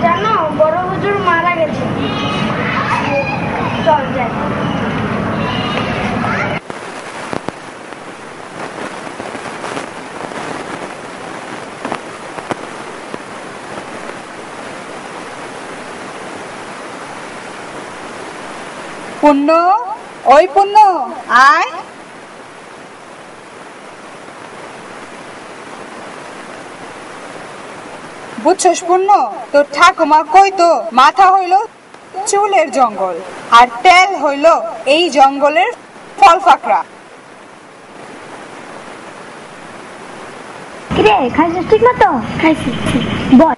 জানো বড় হুজুর মারা গেছে। চল যাই। পূর্ণ, ওই পূর্ণ, আয়। বুঝছস পূর্ণ, তোর ঠাকুমা কইতো মাথা হইল চুলের জঙ্গল আর তেল হইল এই জঙ্গলের ফল ফাকড়া। কিরে খাইছিস ঠিক মতো? খাইছি। বল।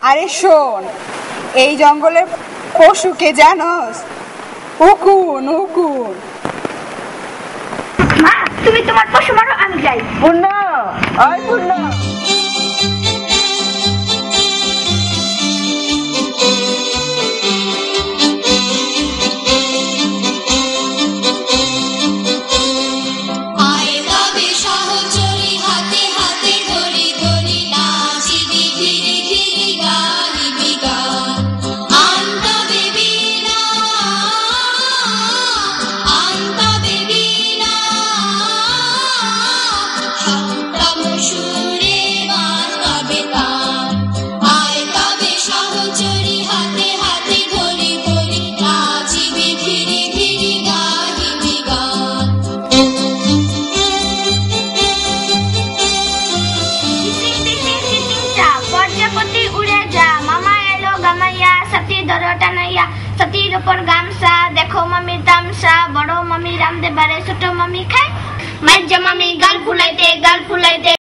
আরে শোন, এই জঙ্গলের পশুকে জানোস? উকুন উকুন। মা তুমি তোমার পশু মারো, আমি যাই। পূর্ণ, ওই পূর্ণ। সতীর উপর গামছা, দেখো মামির তামসা, বড় মামি রামদেব বারে, ছোট মামি খায়, মাঝে মামি গাল ফুলাইতে